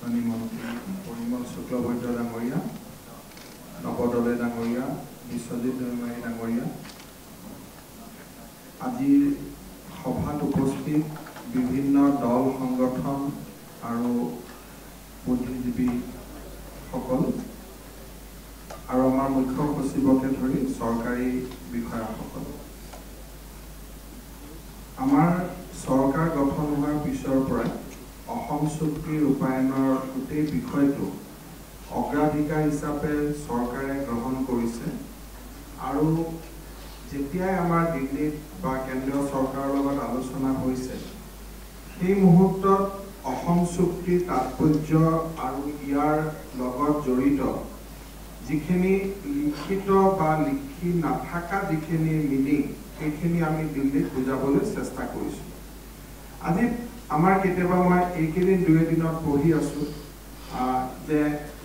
আঁচনি মন্ত্ৰী পৰিমল শুক্লবৈদ্য ডাঙৰীয়া, নৱদলে ডাঙৰীয়া, বিশ্বজিৎ দৈমাৰী ডাঙৰীয়া, আজিৰ সভাত উপস্থিত বিভিন্ন দল সংগঠন আৰু বুদ্ধিজীৱীসকল আৰু আমাৰ মুখ্য সচিবকে ধৰি চৰকাৰী বিষয়াসকল। আমাৰ চৰকাৰ গঠন হোৱাৰ পিছৰ পৰাই অসম চুক্তি ৰূপায়ণৰ গোটেই বিষয়টো অগ্ৰাধিকাৰ হিচাপে চৰকাৰে গ্ৰহণ কৰিছে আৰু যেতিয়াই আমাৰ দিল্লীত বা কেন্দ্ৰীয় চৰকাৰৰ লগত আলোচনা হৈছে সেই মুহূৰ্তত অসম চুক্তিৰ তাৎপৰ্য আৰু ইয়াৰ লগত জড়িত যিখিনি লিখিত বা লিখি নাথাকা যিখিনি মিনিং সেইখিনি আমি দিল্লীত বুজাবলৈ চেষ্টা কৰিছোঁ। আজি আমাৰ কেতিয়াবা মই এইকেইদিন দুই এদিনত পঢ়ি আছোঁ যে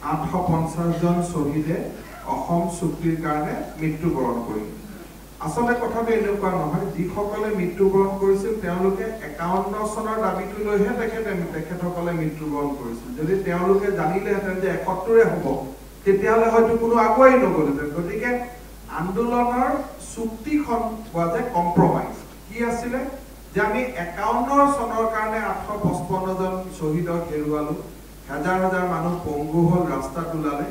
850 জন শ্বহীদে অসম চুক্তিৰ কাৰণে মৃত্যুবৰণ কৰিলে। আচলতে কথাটো এনেকুৱা নহয়, যিসকলে মৃত্যুবৰণ কৰিছিল তেওঁলোকে 51 চনৰ দাবীটো লৈহে তেখেতসকলে মৃত্যুবৰণ কৰিছিল। যদি তেওঁলোকে জানিলেহেঁতেন যে 71 হ'ব তেতিয়াহ'লে হয়তো কোনো আগুৱাই নগ'লহেঁতেন। গতিকে আন্দোলনৰ চুক্তিখন was a compromise। কি আছিলে যে আমি 51 চনৰ কাৰণে 855 জন শ্বহীদক হেৰুৱালো, হাজাৰ হাজাৰ মানুহ পংগু হ'ল, ৰাস্তাত ওলালে,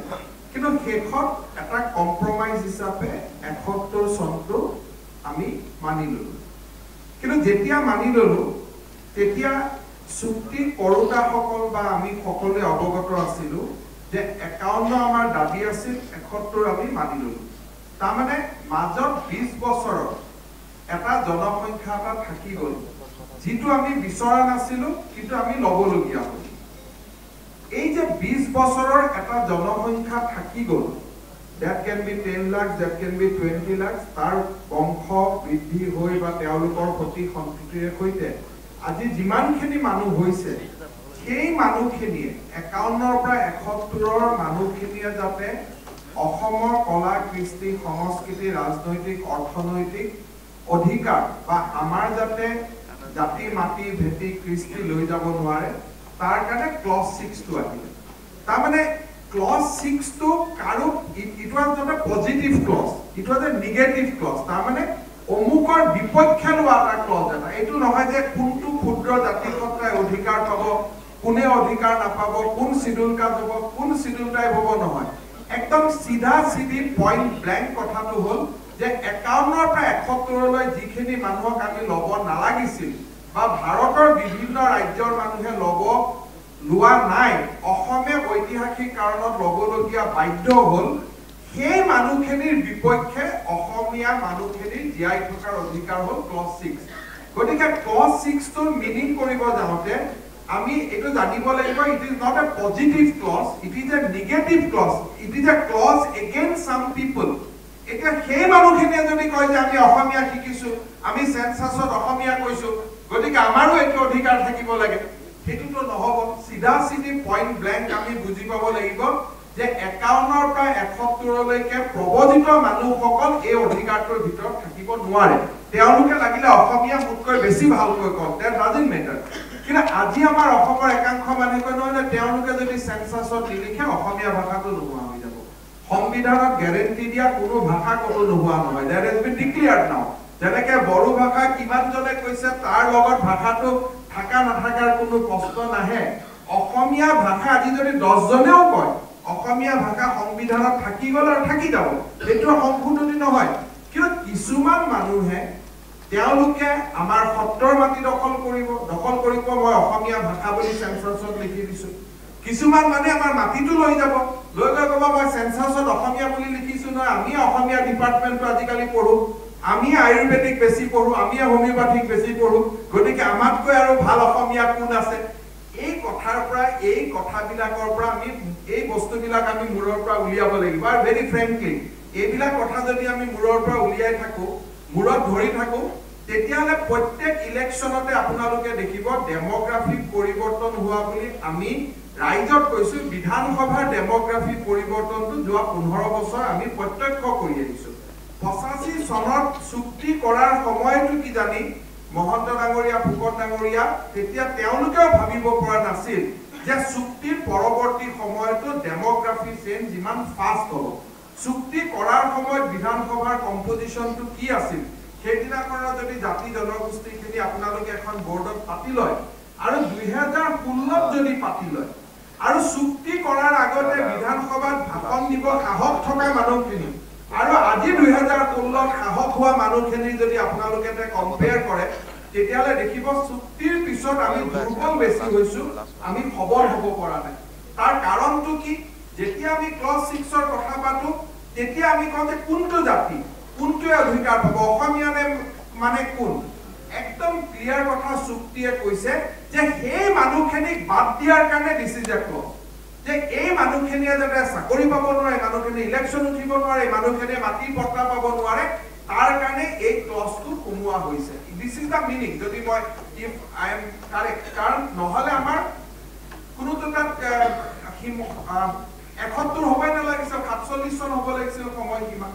কিন্তু শেষত এটা কম্প্ৰমাইজ হিচাপে 71 চনটো আমি মানি ললো। কিন্তু যেতিয়া মানি ললো তেতিয়া চুক্তি কৰোতাসকল বা আমি সকলোৱে অৱগত আছিলো যে 51 আমাৰ দাবী আছিল, 71 আমি মানি ললো। তাৰমানে মাজত 20 বছৰত এটা জনসংখ্যা এটা থাকি গ'ল যিটো আমি বিচৰা নাছিলো কিন্তু আমি ল'বলগীয়া হ'ল। এই যে 20 বছৰৰ এটা জনসংখ্যা থাকি গ'ল, that can be 10 lakhs, that can be 20 lakhs, তাৰ বংশ বৃদ্ধি হৈ বা তেওঁলোকৰ প্ৰতি সন্ততিৰ সৈতে আজি যিমানখিনি মানুহ হৈছে সেই মানুহখিনিয়ে 51ৰ পৰা 71ৰ মানুহখিনিয়ে যাতে অসমৰ কলা কৃষ্টি সংস্কৃতি ৰাজনৈতিক অৰ্থনৈতিক অধিকাৰ বা আমাৰ যাতে জাতি মাটি ভেটি কৃষ্টি লৈ যাব নোৱাৰে তাৰ কাৰণে ক্লজ 6টো আহিলে। তাৰমানে ক্লজ 6টো কাৰো it was not a positive clause, it was a negative clause. তাৰমানে অমুকৰ বিপক্ষে লোৱা এটা ক্লজ এটা। এইটো নহয় যে কোনটো ক্ষুদ্ৰ জাতি সত্তাই অধিকাৰ পাব, কোনে অধিকাৰ নাপাব, কোন চিডুল কাজ হ'ব, কোন চিডুল টাইপ হ'ব, নহয়। একদম চিধা চিধি পইণ্ট ব্লেংক কথাটো হ'ল যে 51ৰ পৰা 71লৈ যিখিনি মানুহক আমি ল'ব নালাগিছিল বা ভাৰতৰ বিভিন্ন ৰাজ্যৰ মানুহে লোৱা নাই, অসমে ঐতিহাসিক কাৰণত ল'বলগীয়া বাধ্য হ'ল, সেই মানুহখিনিৰ বিপক্ষে অসমীয়া মানুহখিনিৰ জীয়াই থকাৰ অধিকাৰ হ'ল ক্লজ 6। গতিকে ক্লজ 6টোৰ মিনিং কৰিব যাওঁতে আমি এইটো জানিব লাগিব, it is not a positive clause, it is a negative clause, it is a clause against some people. এতিয়া সেই মানুহখিনিয়ে যদি কয় যে আমি অসমীয়া শিকিছো, আমি সেন্সাছত অসমীয়া কৈছো, গতিকে আমাৰো এইটো অধিকাৰ থাকিব লাগে, সেইটোতো নহ'ব। চিধা চিধি পইণ্ট ব্লেংক আমি বুজি পাব লাগিব যে 51ৰ পৰা 71লৈকে প্ৰবজিত মানুহসকল এই অধিকাৰটোৰ ভিতৰত থাকিব নোৱাৰে। তেওঁলোকে লাগিলে অসমীয়া মোতকৈ বেছি ভালকৈ কওক, দ্যাট ডাজন্ট মেটাৰ। কিন্তু আজি আমাৰ অসমৰ একাংশ মানুহে কয় নহয় যে তেওঁলোকে যদি সেন্সাছত নিলিখে অসমীয়া ভাষাটো নোহোৱা হৈ যাব। সংবিধানত গ্যাৰেণ্টি দিয়া কোনো ভাষা কোনো নোহোৱা নহয়, দ্যাট হেজ বিন ডিক্লেয়াৰ্ড নাও। যেনেকে বড়ো ভাষা কিমানজনে কৈছে তাৰ লগত ভাষাটো থাকা নাথাকাৰ কোনো প্ৰশ্ন নাহে। অসমীয়া ভাষা আজি যদি 10 জনেও কয় অসমীয়া ভাষা সংবিধানত থাকি গ'ল আৰু থাকি যাব, সেইটো সংশোধনী নহয়। কিন্তু কিছুমান মানুহে তেওঁলোকে আমাৰ সত্ৰৰ মাটি দখল কৰিব মই অসমীয়া ভাষা বুলি সেন্সাছত লিখি দিছো। কিছুমান মানুহে আমাৰ মাটিটো লৈ যাব, লৈ ক'ব মই সেন্সাছত অসমীয়া বুলি লিখিছো নহয়, আমি অসমীয়া ডিপাৰ্টমেণ্টটো আজিকালি পঢ়ো, আমি আয়ুৰ্বেদিক বেছি পঢ়ো, আমি হোমিওপ্যাথিক বেছি পঢ়ো, গতিকে আমাতকৈ আৰু ভাল অসমীয়া কোন আছে। এই কথাৰ পৰা এই কথাবিলাকৰ পৰা আমি এই বস্তুবিলাক আমি মূৰৰ পৰা উলিয়াব লাগিব। আৰু ভেৰি ফ্ৰেংকলি এইবিলাক কথা যদি আমি মূৰৰ পৰা উলিয়াই থাকো, মূৰত ধৰি থাকো, তেতিয়াহ'লে প্ৰত্যেক ইলেকশ্যনতে আপোনালোকে দেখিব ডেমোগ্ৰাফিক পৰিৱৰ্তন হোৱা বুলি আমি ৰাইজক কৈছো। বিধানসভাৰ ডেমোগ্ৰাফিক পৰিৱৰ্তনটো যোৱা 15 বছৰ আমি প্ৰত্যক্ষ কৰি আহিছো। 85 চনত চুক্তি কৰাৰ সময়তো কি জানি মহন্ত ডাঙৰীয়া, ফুকন ডাঙৰীয়া, তেতিয়া তেওঁলোকেও ভাবিব পৰা নাছিল যে চুক্তিৰ পৰৱৰ্তী সময়তো ডেমোগ্ৰাফি চেঞ্জ ইমান ফাষ্ট হ'ব চুক্তি কৰাৰ সময়ত বিধানসভাৰ কম্পোজিশনটো কি আছিল সেইদিনাখনৰ যদি জাতি জনগোষ্ঠীখিনি আপোনালোকে এখন বৰ্ডত পাতি লয় আৰু 2016 যদি পাতি লয় আৰু চুক্তি কৰাৰ আগতে বিধানসভাত ভাষণ দিব সাহস থকা মানুহখিনি আৰু আজি 2016 সাহস হোৱা মানুহখিনি যদি আপোনালোকে কম্পেয়াৰ কৰে তেতিয়ালে দেখিব চুক্তিৰ পিছত আমি দুৰ্বল বেছি হৈছো আমি খবৰ হ'ব পৰা নাই তাৰ কাৰণটো কি যেতিয়া আমি ক্লজ 6 ৰ কথা পাতো তেতিয়া আমি কওঁ যে কোনটো জাতি কোনটো অধিকাৰ পাব অসমীয়ানে মানে কোন একদম ক্লিয়াৰ কথা চুক্তিয়ে কৈছে যে সেই মানুহখিনিক বাদ দিয়াৰ কাৰণে দিছে যে ক্লজ যে এই মানুহখিনিয়ে যাতে চাকৰি পাব নোৱাৰে মানুহখিনি ইলেকশ্যন উঠিব নোৱাৰে মানুহখিনি মাটি পট্টা পাব নোৱাৰে তাৰ কাৰণে এই ক্লজটো কমোৱা হৈছে দিস ইজ দা মিনিং যদি মই ইফ আই এম কাৰেক্ট কাৰণ নহলে আমাৰ কোনো তাত 71 হবই নালাগিছিল 47 চন হ'ব লাগিছিল সময়সীমা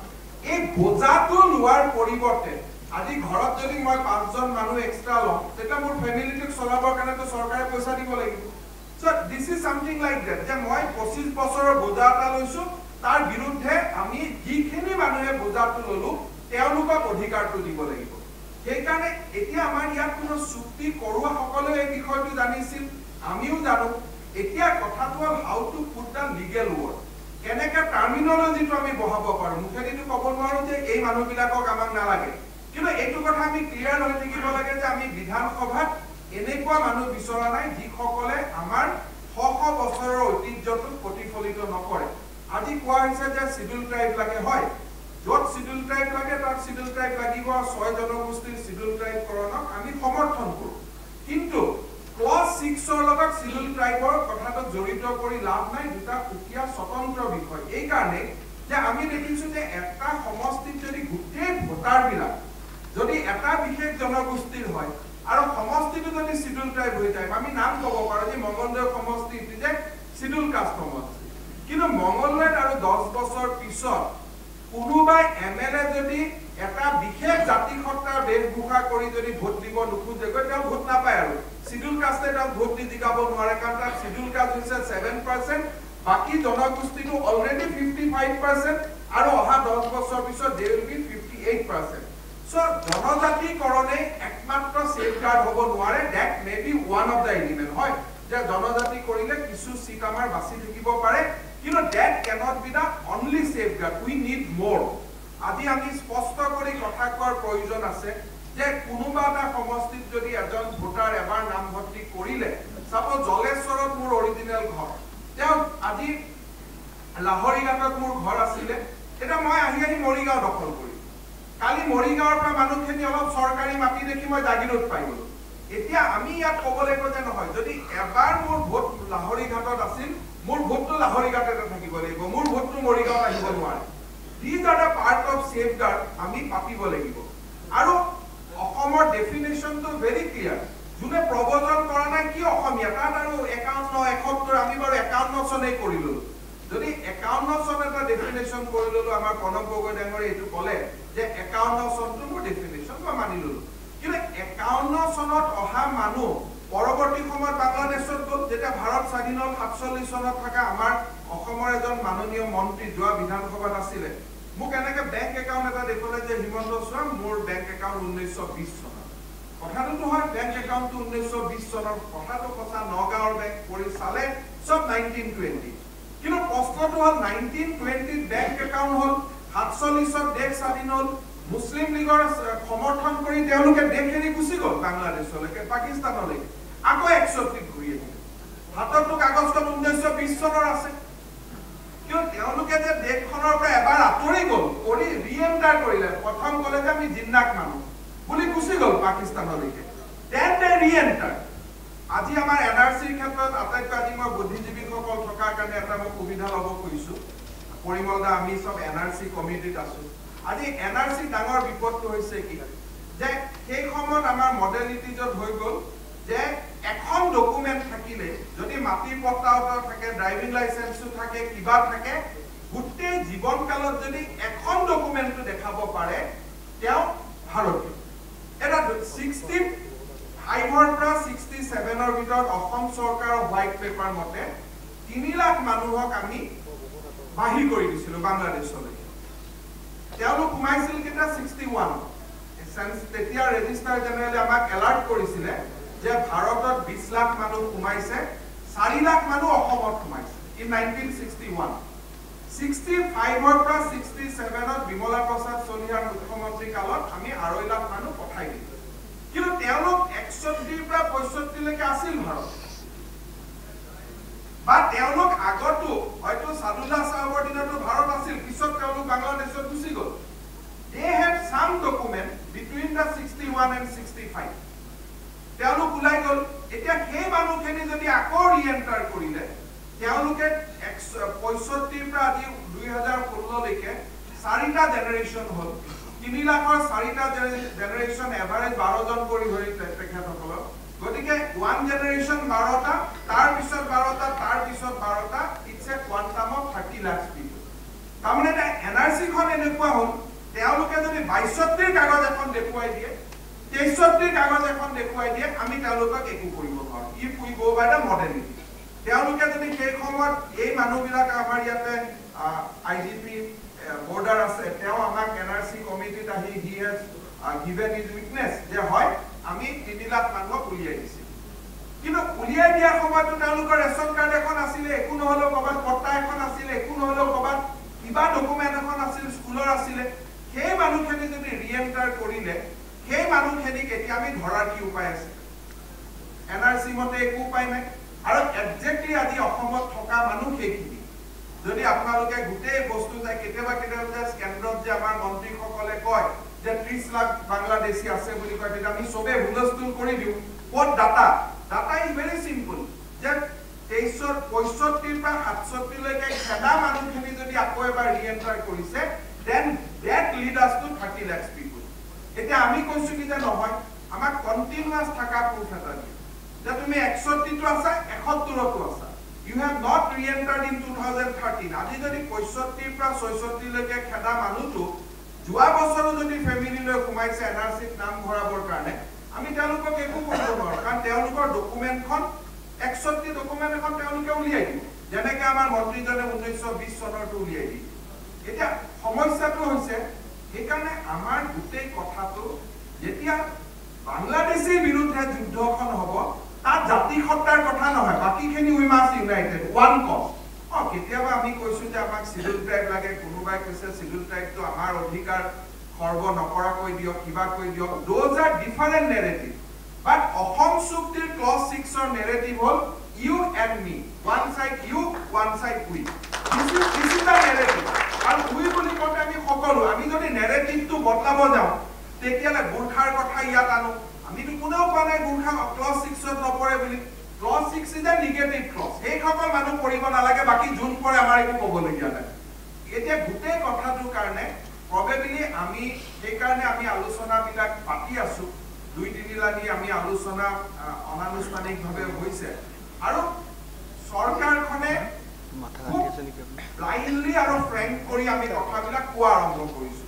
এই বোজাটো লোৱাৰ পৰিৱৰ্তে আজি ঘৰত যদি মই 5 জন মানুহ এক্সট্ৰা লওঁ তেতিয়া মোৰ ফ্যামিলিটোক চলাবৰ কাৰণে তো চৰকাৰে পইচা দিব লাগিব so this is something like that যে মই 25 বছৰৰ বোজা এটা লৈছো তাৰ বিৰুদ্ধে আমি যিখিনি মানুহে বোজাটো ললো তেওঁলোকক অধিকাৰটো দিব লাগিব সেই কাৰণে এতিয়া আমাৰ ইয়াত কোনো চুক্তি কৰোৱা সকলে এই বিষয়টো জানিছিল আমিও জানো এতিয়া কথাটো হ'ল how to put the legal word কেনেকৈ টাৰ্মিনোলজিটো আমি বহাব পাৰো মুখেদিটো ক'ব নোৱাৰো যে এই মানুহবিলাকক আমাক নালাগে কিন্তু এইটো কথা আমি ক্লিয়াৰ হৈ থাকিব লাগে যে আমি বিধানসভাত এনেকুৱা মানুহ বিচৰা নাই যিসকলে আমাৰ শ বছৰৰ ঐতিহ্যটো প্ৰতিফলিত নকৰে আজি কোৱা হৈছে যে শিডিউল ট্ৰাইব লাগে হয় য'ত শিডিউল ট্ৰাইব লাগে তাত শিডিউল ট্ৰাইব লাগিব 6 জনগোষ্ঠীৰ শিডিউল ট্ৰাইব কৰণক আমি সমৰ্থন কৰো কিন্তু ক্লজ 6 ৰ লগত শিডিউল ট্ৰাইবৰ কথাটো জড়িত কৰি লাভ নাই দুটা সুকীয়া স্বতন্ত্ৰ বিষয় এই কাৰণে যে আমি দেখিছো যে এটা সমষ্টিত যদি গোটেই ভোটাৰবিলাক যদি এটা বিশেষ জনগোষ্ঠীৰ হয় আৰু সমষ্টিটো যদি শিডিউল ট্ৰাইব হৈ যায় আমি নাম ক'ব পাৰো যে মঙ্গলদৈ সমষ্টি যে শিডিউল কাষ্ট সমষ্টি কিন্তু মঙ্গলদৈত আৰু 10 বছৰ পিছত কোনোবাই এমএলএ যদি এটা বিশেষ জাতি সত্তাৰ বেশভূষা কৰি যদি ভোট দিব নোখোজে তেওঁ ভোট নাপায় আৰু শিডিউল কাষ্টে তেওঁ ভোট দি জিকাব নোৱাৰে কাৰণ তাৰ শিডিউল কাষ্ট হৈছে 7% বাকি জনগোষ্ঠীটো অলৰেডি 55% আৰু অহা 10 বছৰ পিছত দে উইল বি 58% সো জনজাতিকৰণে একমাত্ৰ সেফগাৰ্ড হ'ব নোৱাৰে that may be one of the element হয় যে জনজাতি কৰিলে কিছু সিট আমাৰ বাছি থাকিব পাৰে কিন্তু that cannot be the only safeguard we need মোৰ আজি আমি স্পষ্ট কৰি কথা কোৱাৰ প্ৰয়োজন আছে যে কোনোবা এটা সমষ্টিত যদি এজন ভোটাৰ এবাৰ নামভৰ্তি কৰিলে সাপোজ জলেশ্বৰত মোৰ অৰিজিনাল ঘৰ তেওঁ আজি লাহৰীঘাটত মোৰ ঘৰ আছিলে এটা মই আহি মৰিগাঁও দখল কৰি কালি মৰিগাঁৱৰ পৰা মানুহখিনি অলপ চৰকাৰী মাটি দেখি মই জাগিৰোড পাই গলো এতিয়া আমি ইয়াত ক'ব লাগিব যে নহয় যদি এবাৰ মোৰ ভোট লাহৰীঘাটত আছিল মোৰ ভোটটো লাহৰীঘাটতে থাকিব লাগিব মোৰ ভোটটো মৰিগাঁৱত আহিব নোৱাৰে this are the part of safeguard আমি পাতিব লাগিব আৰু অসমৰ ডেফিনেশনটো ভেৰি ক্লিয়াৰ যোনে প্ৰবচন কৰা নাই কি অসমীয়া তাত আৰু 51 71 আমি বাৰু 51 চনে কৰিলো যদি 51 চন এটা ডেফিনেশন কৰি ললো আমাৰ প্ৰণৱ গগৈ ডাঙৰে এটো ক'লে যে 51 চনটো মোৰ ডেফিনেশন মই মানি ললো কিন্তু 51 চনত অহা মানুহ পৰৱৰ্তী সময়ত বাংলাদেশত গ'ল যেতিয়া ভাৰত স্বাধীন হ'ল 47 চনত থকা আমাৰ অসমৰ এজন মাননীয় মন্ত্ৰী যোৱা বিধানসভাত আছিলে মোক এনেকে বেংক একাউণ্ট এটা দেখলে যে হিমন্ত সোৰেন মোৰ বেংক একাউণ্ট 1920 চনত কথাটো হয় বেংক একাউণ্টটো 1920 চনৰ কথাটো কথা নগাঁৱৰ বেংক কৰি চালে সব 1920 কিন্তু প্ৰশ্নটো হ'ল 1920 বেংক একাউণ্ট হ'ল 47 চনত দেশ স্বাধীন হ'ল মুসলিম লীগৰ সমৰ্থন কৰি তেওঁলোকে দেশ এৰি গুচি গ'ল বাংলাদেশলৈকে পাকিস্তানলৈকে আকৌ 130 ঘূৰি আহিল হাততো কাগজটো 1920 চনৰ আছে কিয় তেওঁলোকে যে দেশখনৰ পৰা এবাৰ আঁতৰি গ'ল কৰি ৰিএন্টাৰ কৰিলে প্ৰথম ক'লে যে আমি জিন্নাক মানুহ বুলি গুচি গ'ল পাকিস্তানলৈকে দেন দে ৰিএন্টাৰ আজি আমাৰ এনআৰচিৰ ক্ষেত্ৰত আটাইতকৈ আজি মই বুদ্ধিজীৱীসকল থকাৰ কাৰণে এটা মই সুবিধা ল'ব খুজিছো পৰিমল দা আমি সব এনআৰচি কমিটিত আছো আজি এনআৰচি ডাঙৰ বিপদটো হৈছে কি যে সেই সময়ত আমাৰ মডেলিটিজত হৈ গ'ল যে এখন ডকুমেন্ট থাকিলে যদি মাটি পট্টাও থাকে ড্ৰাইভিং লাইসেন্সও থাকে কিবা থাকে গোটেই জীৱনকালত যদি এখন ডকুমেন্টটো দেখাব পাৰে তেওঁ ভাৰতীয় এটা 5 পৰা 67 ভিতৰত অসম চৰকাৰৰ হোৱাইট পেপাৰ মতে 3 লাখ মানুহক আমি বাহিৰ কৰি দিছিলো বাংলাদেশলৈ তেওঁলোক সোমাইছিল কেটা 61 তেতিয়া ৰেজিষ্টাৰ জেনেৰেলে আমাক এলাৰ্ট কৰিছিলে যে ভাৰতত 20 লাখ মানুহ সোমাইছে 4 লাখ মানুহ অসমত সোমাইছে in 1961 65 পৰা 67ত বিমলা প্ৰসাদ চলিহাৰ মুখ্যমন্ত্ৰী কালত আমি 2.5 লাখ মানুহ পঠাই দিলো কিন্তু তেওঁলোক 61 পৰা 65 লৈকে আছিল ভাৰত বা তেওঁলোক আগতো হয়তো সাদুল্লাহ সাহেবৰ দিনতো ভাৰত আছিল পিছত তেওঁলোক বাংলাদেশত গুচি গল they have some document between the 61 and 65 তেওঁলোক উলাই গল এতিয়া সেই মানুহখিনি যদি আকৌ ৰিএন্টাৰ কৰিলে তেওঁলোকে 65 পৰা আজি 2016 লৈকে 4টা জেনাৰেশন হল 3 লাখৰ 4টা জেনাৰেশন এভাৰেজ 12 জন কৰি ধৰি তেখেতসকলক গতিকে ওয়ান জেনারেশন 12টা তার পিছত 12টা তার পিছত 12টা it's a quantum of 30 lakh people তারমানে এটা এনআরসি খন এনেকুৱা হল তেওঁলোকে যদি 62 কাগজ এখন দেখুৱাই দিয়ে 63 কাগজ এখন দেখুৱাই দিয়ে আমি তেওঁলোকক একো কৰিব নোৱাৰো if we go by the modality তেওঁলোকে যদি সেই সময়ত এই মানুহবিলাক আমাৰ ইয়াতে আইজিপি বৰ্ডাৰ আছে তেওঁ আমাক এনআরসি কমিটিত আহি he has given his witness যে হয় আমি 3 লাখ মানুহক উলিয়াই দিছি কিন্তু উলিয়াই দিয়াৰ সময়ত তেওঁলোকৰ ৰেশন কাৰ্ড এখন আছিল একো নহলো কবাত পট্টা এখন আছিল একো নহলো কবাত কিবা ডকুমেন্ট এখন আছিল স্কুলৰ আছিল সেই মানুহখিনি যদি ৰিএন্টাৰ কৰিলে সেই মানুহখিনিক এতিয়া আমি ধৰাৰ কি উপায় আছে এনআৰসি মতে একো উপায় নাই আৰু এক্স্যাক্টলি আজি অসমত থকা মানুহ সেইখিনি যদি আপোনালোকে গোটেই বস্তু যায় কেতিয়াবা যে কেন্দ্ৰত যে আমাৰ মন্ত্ৰীসকলে কয় যে 30 লাখ বাংলাদেশী আছে বুলি কয় তেতিয়া আমি সবে হুলস্থুল কৰি দিও what data is very simple যে 65 পৰা 67 লৈকে খেদা মানুহখিনি যদি আকৌ এবাৰ ৰিএন্টাৰ কৰিছে then that lead us to 30 lakh people এতিয়া আমি কৈছো কি যে নহয় আমাক কন্টিনিউয়াস থাকা proof এটা দিও যে তুমি 61 টো আছে 71 টো আছে you have not re-entered in 2013 আজি যদি 65 পৰা 66 লৈকে খেদা মানুহটো যোৱা বছৰ যদি ফ্যামিলি লৈ ঘুমাইছে এনআৰসি নাম ভৰাবৰ কাৰণে আমি তেওঁলোকক একো কৰিব নোৱাৰো কাৰণ তেওঁলোকৰ ডকুমেন্টখন 61 ডকুমেন্ট এখন তেওঁলোকে উলিয়াই দিব যেনেকৈ আমাৰ মন্ত্ৰীজনে 1920 চনৰটো উলিয়াই দিয়ে এটা সমস্যাটো হৈছে সেইকাৰণে আমাৰ গোটেই কথাটো যেতিয়া বাংলাদেশীৰ বিৰুদ্ধে যুদ্ধখন হ'ব তাত জাতি সত্তাৰ কথা নহয় বাকিখিনি উই মাছ ইউনাইটেড ওয়ান কজ কেতিয়াবা আমি কৈছো যে আমাক সিডিউল ট্ৰাইব লাগে কোনোবাই কৈছে সিডিউল ট্ৰাইবটো আমাৰ অধিকাৰ খৰ্ব নকৰা কৈ দিও কিবা কৈ দিও those are different narrative but Assam চুক্তিৰ ক্লজ 6 ৰ নেৰেটিভ হল you and me one side you one side we this is the narrative আৰু উই বুলি কওঁতে আমি সকলো আমি যদি নেৰেটিভটো বদলাব যাওঁ তেতিয়ালে গুৰখাৰ কথা ইয়াত আনো আমিতো কোনেও কোৱা নাই গুৰখা ক্লজ 6 ত নপৰে বুলি clause 6 is a negative clause এই সকল মানুহ পঢ়িব নালাগে বাকি জুন পৰে আমাৰ একো ক'বলগীয়া নাই এতিয়া গোটেই কথাটোৰ কাৰণে probably আমি এই কাৰণে আমি আলোচনা বিলাক পাতি আছো 2-3 লানি আমি আলোচনা অনানুষ্ঠানিকভাৱে হৈছে আৰু সৰকাৰখনে ব্লাইন্ডলি আৰু ফ্ৰেংক কৰি আমি কথাবিলাক কোৱা আৰম্ভ কৰিছো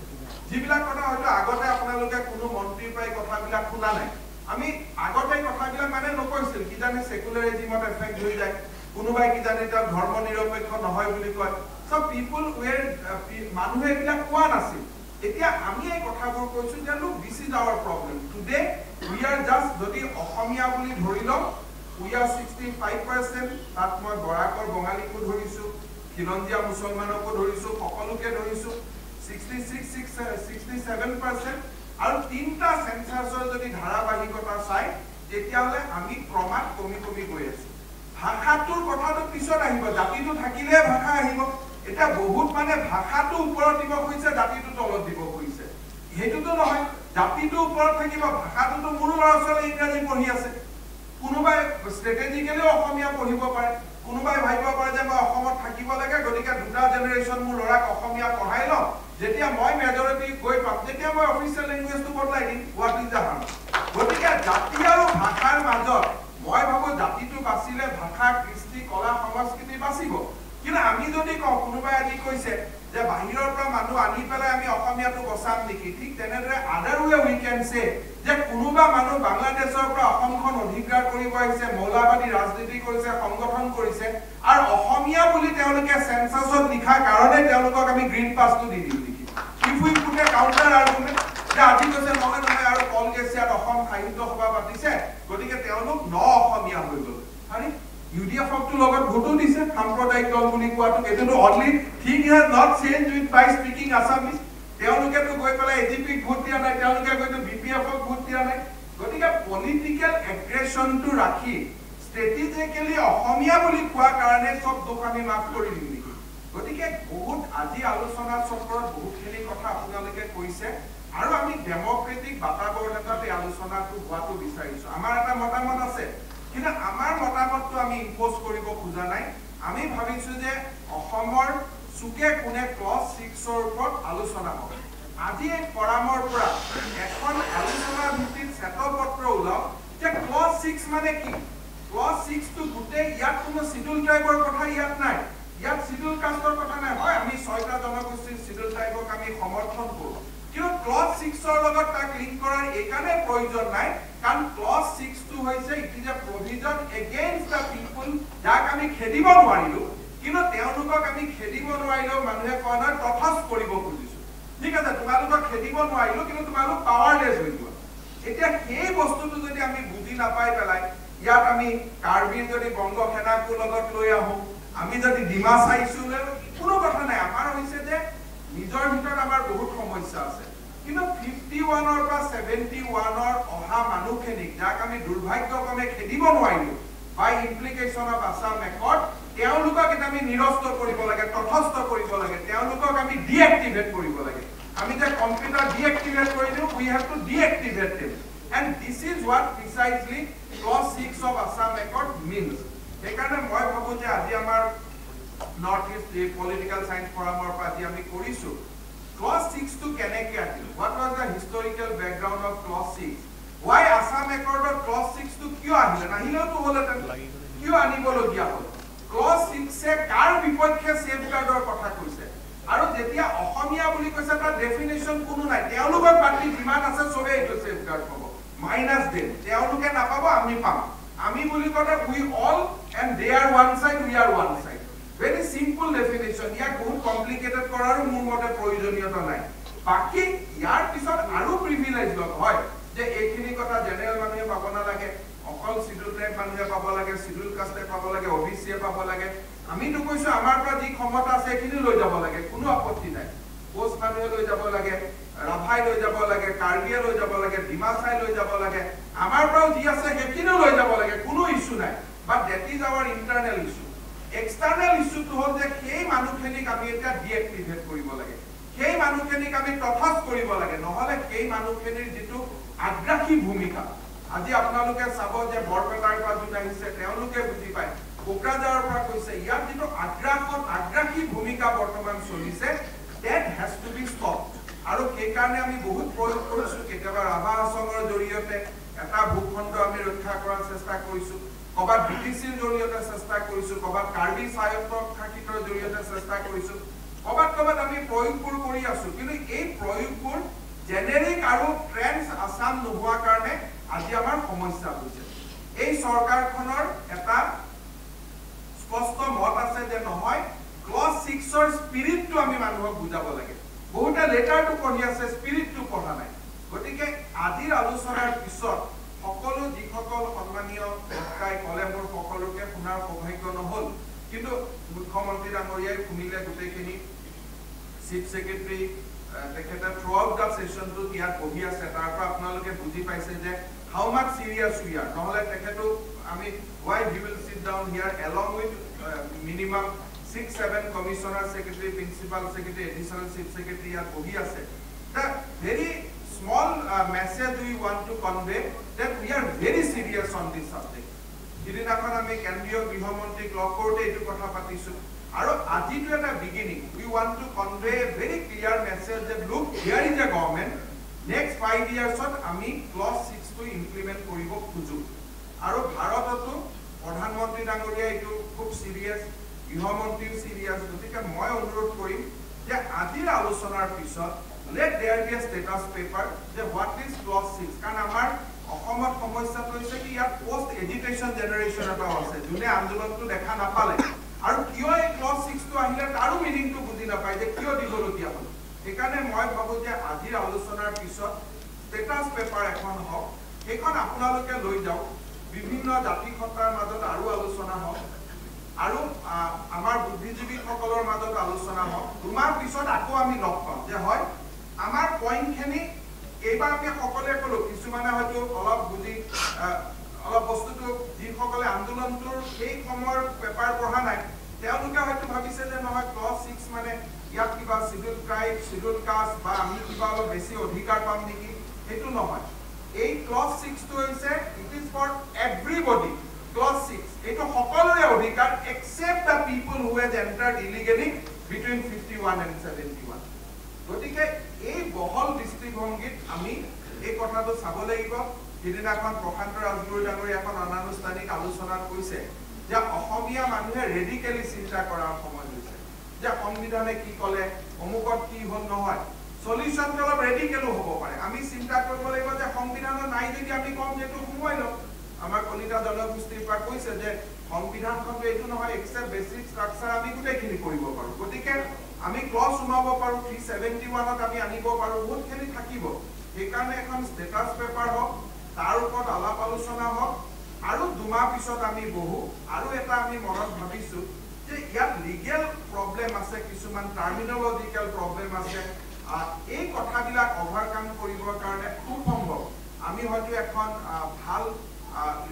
যিবিলাক কথা হয়তো আগতে আপোনালোকে কোনো মন্ত্ৰীৰ পৰাই কথাবিলাক শুনা নাই আমি আগতে কথাবিলাক মানে নকৈছিল কি জানে সেকুলাৰিজমত এফেক্ট হৈ যায় কোনোবাই কি জানে এটা ধৰ্ম নিৰপেক্ষ নহয় বুলি কয় সব পিপল ওয়াৰ মানুহে এবিলাক কোৱা নাছিল এতিয়া আমি এই কথাবোৰ কৈছো যে লোক this is our problem today we are just যদি অসমীয়া বুলি ধৰিল উই আৰ 65% তাত মই বৰাকৰ বঙালীকো ধৰিছো খিলঞ্জিয়া মুছলমানকো ধৰিছো সকলোকে ধৰিছো 67% আৰু তিনটা সেন্সাসৰ যদি ধাৰাবাহিকতা চাই তেতিয়ালে আমি ক্ৰমাৎ কমি গৈ আছো ভাষাটোৰ কথাটো পিছত আহিব জাতিটো থাকিলে ভাষা আহিব এটা বহুত মানে ভাষাটো ওপৰত দিব কইছে জাতিটো তলত দিব কইছে হেতুটো নহয় জাতিটো ওপৰত থাকিব ভাষাটো মোৰ ল'ৰা-ছোৱালী ইংৰাজী পঢ়ি আছে কোনোবাই স্ট্ৰ্যাটেজিক্যালি অসমীয়া পঢ়িব পাৰে কোনোবাই ভাবিব পাৰে যে মই অসমত থাকিব লাগে গতিকে দুটা জেনাৰেশন মোৰ ল'ৰাক অসমীয়া পঢ়াই ল যেতিয়া মই মেজৰিটি গৈ পাম তেতিয়া মই অফিচিয়েল ল্যাঙ্গুৱেজটো বদলাই দিম হোৱাট ইজ দা হাৰ্ম গতিকে জাতি আৰু ভাষাৰ মাজত মই ভাবো জাতিটো বাচিলে ভাষা কৃষ্টি কলা সংস্কৃতি বাচিব কিন্তু আমি যদি কোনোবাই আজি কৈছে যে বাহিৰৰ পৰা মানুহ আনি পেলাই আমি অসমীয়াটো বচাম নেকি ঠিক তেনেদৰে আদাৰ ৱে উই কেন সে যে কোনোবা মানুহ বাংলাদেশৰ পৰা অসমখন অধিকাৰ কৰিব আহিছে মৌলবাদী ৰাজনীতি কৰিছে সংগঠন কৰিছে আৰু অসমীয়া বুলি তেওঁলোকে সেন্সাছত লিখা কাৰণে তেওঁলোকক আমি গ্ৰীণ পাছটো দি দিম নেকি if we put a counter argument যে আজি কৈছে নহয় নহয় আৰু কলগেছিয়াত অসম সাহিত্য সভা পাতিছে গতিকে তেওঁলোক অসমীয়া হৈ গ'ল আৰে UDF-টো লগত ভোটো দিছে সাম্প্ৰদায়িক দল বুলি কোৱাটো এটো only thing has not change with by speaking Assamese তেওঁলোকে তো গৈ পেলাই এজিপিক ভোট দিয়া নাই তেওঁলোকে গৈ তো বিপিএফক ভোট দিয়া নাই গতিকে পলিটিক্যাল এগ্ৰেশনটো ৰাখি স্ট্ৰেটেজিক্যালি অসমীয়া বুলি কোৱা কাৰণে সব দুখ আমি মাফ কৰি দিম নেকি গতিকে বহুত আজি আলোচনা চক্ৰত বহুতখিনি কথা আপোনালোকে কৈছে আৰু আমি ডেমক্ৰেটিক বাতাবৰণ এটাতে আলোচনাটো হোৱাটো বিচাৰিছো আমাৰ এটা মতামত আছে কিন্তু আমাৰ মতামতটো আমি ইম্পোজ কৰিব খোজা নাই আমি ভাবিছো যে অসমৰ সুকে কোনে ক্লজ 6 ৰ ওপৰত আলোচনা হ'ব আজি এই ফৰামৰ পৰা এখন আলোচনা ভিত্তিত শ্বেতপত্ৰ ওলাওক যে ক্লজ 6 মানে কি ক্লজ 6 টো গুটে ইয়াত কোনো শিডিউল ট্ৰাইবৰ কথা ইয়াত নাই ইয়াত শিডিউল কাষ্টৰ কথা নাই হয় আমি 6টা জনগোষ্ঠীৰ শিডিউল ট্ৰাইবক আমি সমৰ্থন কৰো কিন্তু ক্লজ 6 ৰ লগত তাক লিংক কৰাৰ একানে প্ৰয়োজন নাই কাৰণ ক্লজ 6 টো হৈছে it is A provision against the people যাক আমি খেদিব নোৱাৰিলো কিন্তু তেওঁলোকক আমি খেদিব নোৱাৰিলেও মানুহে কয় নহয় তথস কৰিব খুজিছো ঠিক আছে তোমালোকক খেদিব নোৱাৰিলো কিন্তু তোমালোক পাৱাৰলেছ হৈ যোৱা এতিয়া সেই বস্তুটো যদি আমি বুজি নাপাই পেলাই ইয়াত আমি কাৰ্বিৰ যদি বংগ সেনাকো লগত লৈ আহো আমি যদি ডিমা চাইছো কোনো কথা নাই আমাৰ হৈছে যে নিজৰ ভিতৰত আমাৰ বহুত সমস্যা আছে কিন্তু 51 ৰ পৰা 71 ৰ অহা মানুহখিনিক যাক আমি দুৰ্ভাগ্যক্ৰমে খেদিব নোৱাৰিলো বাই ইমপ্লিকেশন অফ আসাম একৰ্ড তেওঁলোকক আমি নিৰস্ত কৰিব লাগে তথস্থ কৰিব লাগে তেওঁলোকক আমি ডিএক্টিভেট কৰিব লাগে আমি যে কম্পিউটাৰ ডিএক্টিভেট কৰি দিও we have to deactivate them and this is what precisely clause 6 of Assam accord means সেইকাৰণে মই ভাবো যে আজি আমাৰ নৰ্থ ইষ্ট পলিটিক্যাল সায়েন্স ফৰামৰ পৰা আজি আমি কৰিছো ক্লজ 6 to কেনেকে আহিল what was the historical background of clause 6 why Assam Accord of clause 6 to কিয় আহিল নাহিলেও তো হলতেন কিয় আনিবলগীয়া হল ক্লজ 6 এ কাৰ বিপক্ষে সেফগাৰ্ডৰ কথা কৈছে আৰু যেতিয়া অসমীয়া বুলি কৈছে তাৰ ডেফিনেশন কোনো নাই তেওঁলোকৰ পাৰ্টি যিমান আছে সবে এইটো সেফগাৰ্ড হ'ব মাইনাস দেন তেওঁলোকে নাপাব আমি পাম আমি বুলি কলে we all and they are one side we are one side very simple definition ইয়াক বহুত কমপ্লিকেটেড কৰাৰ মোৰ মতে প্ৰয়োজনীয়তা নাই বাকি ইয়াৰ পিছত আৰু প্ৰিভিলেজ লগ হয় যে এইখিনি কথা জেনেৰেল মানুহে পাব নালাগে অকল শিডিউল ট্ৰাইব মানুহে পাব লাগে শিডিউল কাষ্টে পাব লাগে ওবিসি পাব লাগে আমি তো কৈছো আমাৰ পৰা যি ক্ষমতা আছে এইখিনি লৈ যাব লাগে কোনো আপত্তি নাই পোষ্ট মানুহে লৈ যাব লাগে ৰাভাই লৈ যাব লাগে কাৰ্বিয়ে লৈ যাব লাগে ডিমাছাই লৈ যাব লাগে আমাৰ পৰাও যি আছে সেইখিনি লৈ যাব লাগে কোনো ইস্যু নাই but that is our internal issue external ইস্যুটো হ'ল যে সেই মানুহখিনিক আমি এটা ডিএক্টিভেট কৰিব লাগে সেই মানুহখিনিক আমি তথস কৰিব লাগে নহলে সেই মানুহখিনিৰ যেটো আগ্ৰাসী ভূমিকা আজি আপোনালোকে চাব যে বৰপেটাৰ পৰা যোন আহিছে তেওঁলোকে বুজি পায় কোকৰাঝাৰৰ পৰা কৈছে ইয়াত যেটো আগ্ৰাসী ভূমিকা বৰ্তমান চলিছে that has to be stopped আৰু সেই কাৰণে আমি বহুত প্ৰয়োগ কৰিছো কেতিয়াবা ৰাভা আশ্ৰমৰ জৰিয়তে এটা ভূখণ্ড আমি ৰক্ষা কৰাৰ চেষ্টা কৰিছো কবাত বিটিসিৰ জৰিয়তে চেষ্টা কৰিছো কবাত কাৰ্বি সাহিত্য শাসিতৰ জৰিয়তে চেষ্টা কৰিছো কবাত আমি প্ৰয়োগবোৰ কৰি আছো কিন্তু এই প্ৰয়োগবোৰ জেনেৰিক আৰু ট্ৰেন্ডছ আসাম নোহোৱা কাৰণে আজি আমাৰ সমস্যা হৈছে এই চৰকাৰখনৰ এটা স্পষ্ট মত আছে যে নহয় ক্লজ 6 ৰ স্পিৰিটটো আমি মানুহক বুজাব লাগে বহুতে লেটাৰটো পঢ়ি আছে স্পিৰিটটো পঢ়া নাই গতিকে আজিৰ আলোচনাৰ পিছত সকলো যিসকল সন্মানীয় বক্তাই কলে মোৰ সকলোকে শুনাৰ সৌভাগ্য নহল কিন্তু মুখ্যমন্ত্ৰী ডাঙৰীয়াই শুনিলে গোটেইখিনি চিফ সেক্ৰেটাৰী তেখেতে থ্ৰুআউট দা সেশনটো ইয়াত বহি আছে তাৰ পৰা আপোনালোকে বুজি পাইছে যে হাউ মাচ সিৰিয়াছ উই আৰ নহলে তেখেতো আমি why we will sit down here along with minimum 6-7 commissioner secretary principal secretary additional chief secretary at bohi ase the very small message we want to convey that we are very serious on this subject idinakhon ami kendriyo grihomontik log korte etu kotha patisu aru ajitu eta beginning we want to convey a very clear message that look here is a government next 5 years ot ami clause 6 to implement koribo khuju aru bharatotu pradhanmantri dangoriya etu khub serious গৃহমন্ত্ৰীও সিৰিয়াছ গতিকে মই অনুৰোধ কৰিম যে আজিৰ আলোচনাৰ পিছত let there be a status paper যে what is clause 6 কাৰণ আমাৰ অসমত সমস্যাটো হৈছে কি ইয়াত পোষ্ট এডুকেশ্যন জেনাৰেশ্যন এটা আছে যোনে আন্দোলনটো দেখা নাপালে আৰু কিয় এই ক্লজ 6 টো আহিলে তাৰো মিনিংটো বুজি নাপায় যে কিয় দিবলগীয়া হ'ল সেইকাৰণে মই ভাবো যে আজিৰ আলোচনাৰ পিছত ষ্টেটাছ পেপাৰ এখন হওক সেইখন আপোনালোকে লৈ যাওক বিভিন্ন জাতি সত্তাৰ মাজত আৰু আলোচনা হওক আৰু আমাৰ বুদ্ধিজীৱীসকলৰ মাজত আলোচনা হওক দুমাহ পিছত আকৌ আমি লগ পাম যে হয় আমাৰ পইণ্টখিনি এইবাৰ আমি সকলোৱে ক'লো কিছুমানে হয়তো অলপ বুজি অলপ বস্তুটো যিসকলে আন্দোলনটোৰ সেই সময়ৰ পেপাৰ পঢ়া নাই তেওঁলোকে হয়তো ভাবিছে যে নহয় ক্লজ 6 মানে ইয়াত কিবা শিডিউল ট্ৰাইব শিডিউল কাষ্ট বা আমি কিবা অলপ বেছি অধিকাৰ পাম নেকি সেইটো নহয় এই ক্লজ 6 টো হৈছে it is for everybody clause 6 এইটো সকলোৰে অধিকাৰ except the people who has entered illegally between 51 and 71 গতিকে এই বহল দৃষ্টিভংগীত আমি এই কথাটো চাব লাগিব সিদিনাখন প্ৰশান্ত ৰাজগুৰু ডাঙৰীয়া এখন অনানুষ্ঠানিক আলোচনাত কৈছে যে অসমীয়া মানুহে ৰেডিকেলি চিন্তা কৰাৰ সময় হৈছে যে সংবিধানে কি ক'লে অমুকত কি হ'ল নহয় সলিউশনটো অলপ ৰেডিকেলো হ'ব পাৰে আমি চিন্তা কৰিব লাগিব যে সংবিধানত নাই যদি আমি কম যেটো সোমাই লওঁ আমাৰ কলিতা জনগোষ্ঠীৰ পৰা কৈছে যে সংবিধানখনটো এইটো নহয় এক্সেপ্ট বেসিক ষ্ট্ৰাকচাৰ আমি গোটেইখিনি কৰিব পাৰোঁ গতিকে আমি ক্লজ সোমাব পাৰোঁ 371ত আমি আনিব পাৰোঁ বহুতখিনি থাকিব সেইকাৰণে এখন ষ্টেটাছ পেপাৰ হওক তাৰ ওপৰত আলাপ আলোচনা হওক আৰু দুমাহ পিছত আমি বহু আৰু এটা আমি মনত ভাবিছোঁ যে ইয়াত লিগেল প্ৰব্লেম আছে কিছুমান টাৰ্মিনলজিকেল প্ৰব্লেম আছে এই কথাবিলাক অভাৰকাম কৰিবৰ কাৰণে খুব সম্ভৱ আমি হয়তো এখন ভাল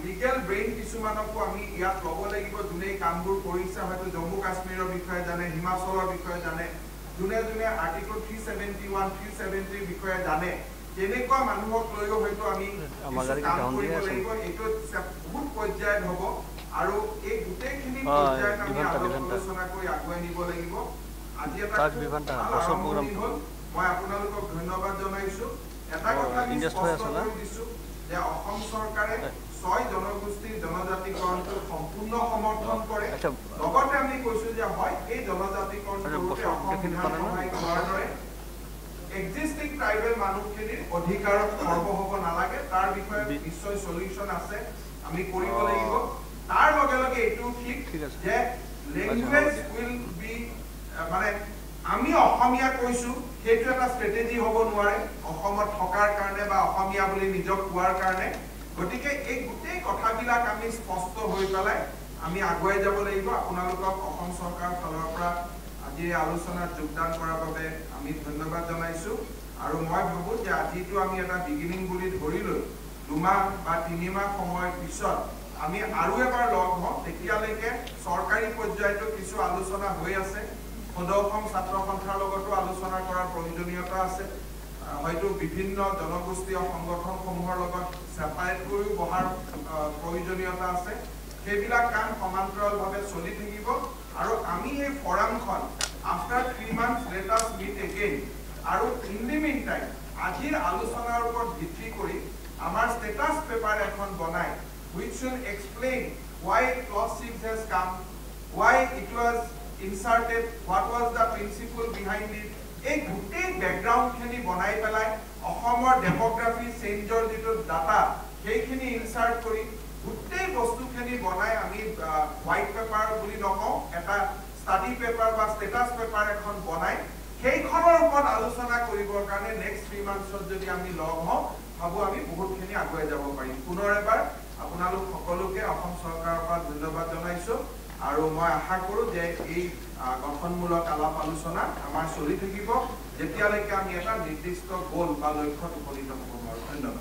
লিগেল ব্ৰেইন কিছুমানকো আমি ইয়াত ল'ব লাগিব যোনে কামবোৰ কৰিছে হয়তো জম্মু কাশ্মীৰৰ বিষয়ে জানে হিমাচলৰ বিষয়ে জানে যোনে যোনে আৰ্টিকল 371 370 বিষয়ে জানে তেনেকুৱা মানুহক লৈও হয়তো আমি কাম কৰিব লাগিব এইটো বহুত পৰ্যায়ত হ'ব আৰু এই গোটেইখিনি পৰ্যায়ত আমি আলোচনা কৰি আগুৱাই নিব লাগিব আজি এটা মই আপোনালোকক ধন্যবাদ জনাইছো এটা কথা আমি স্পষ্ট কৰি দিছো যে অসম চৰকাৰে 6 জনগোষ্ঠীৰ জনজাতিকৰণটো সম্পূৰ্ণ সমৰ্থন কৰে লগতে আমি কৈছো যে হয় এই জনজাতিকৰণটো existing tribal মানুহখিনিৰ অধিকাৰত খৰ্ব হ'ব নালাগে তাৰ বিষয়ে নিশ্চয় সলিউশন আছে আমি কৰিব লাগিব তাৰ লগে লগে এইটো ঠিক যে ল্যাঙ্গুৱেজ উইল বি মানে আমি অসমীয়া কৈছো সেইটো এটা ষ্ট্ৰেটেজি হ'ব নোৱাৰে অসমত থকাৰ কাৰণে বা অসমীয়া বুলি নিজক কোৱাৰ কাৰণে গতিকে এই গোটেই কথাবিলাক আমি স্পষ্ট হৈ পেলাই আমি আগুৱাই যাব লাগিব আপোনালোকক অসম চৰকাৰৰ ফালৰ পৰা আজি আলোচনাত যোগদান কৰাৰ বাবে আমি ধন্যবাদ জনাইছো আৰু মই ভাবো যে আজিটো আমি এটা বিগিনিং বুলি ধৰি লৈ দুমাহ বা 3 মাহ সময়ৰ পিছত আমি আৰু এবাৰ লগ হম তেতিয়ালৈকে চৰকাৰী পৰ্যায়তো কিছু আলোচনা হৈ আছে সদৌসম ছাত্ৰ সন্থাৰ লগতো আলোচনা কৰাৰ প্ৰয়োজনীয়তা আছে হয়তো বিভিন্ন জনগোষ্ঠীয় সংগঠনসমূহৰ লগত সেপাৰেট কৰিও বহাৰ প্ৰয়োজনীয়তা আছে সেইবিলাক কাম সমান্তৰালভাৱে চলি থাকিব আৰু আমি এই ফৰামখন after 3 months let us meet again আৰু in the meantime আজিৰ আলোচনাৰ ওপৰত ভিত্তি কৰি আমাৰ ষ্টেটাছ পেপাৰ এখন বনাই which should explain why clause 6 has come why it was inserted what was the principle behind it এই গোটেই ব্যাকগ্ৰাউণ্ড খিনি বনাই পেলাই অসমৰ ডেমোগ্ৰাফি চেঞ্জৰ যেটো ডাটা সেইখিনি ইনসাৰ্ট কৰি গোটেই বস্তুখিনি বনাই আমি হোৱাইট পেপাৰ বুলি নকওঁ এটা স্টাডি পেপাৰ বা ষ্টেটাছ পেপাৰ এখন বনাই সেইখনৰ ওপৰত আলোচনা কৰিবৰ কাৰণে নেক্সট 3 মান্থছত যদি আমি লগ হওঁ ভাবো আমি বহুতখিনি আগুৱাই যাব পাৰিম পুনৰ এবাৰ আপোনালোক সকলোকে অসম চৰকাৰৰ পৰা ধন্যবাদ জনাইছো আৰু মই আশা কৰো যে এই গঠনমূলক আলাপ আলোচনা আমাৰ চলি থাকিব যেতিয়ালৈকে আমি এটা নিৰ্দিষ্ট গোল বা লক্ষ্যত উপনীত হ'ব নোৱাৰো ধন্যবাদ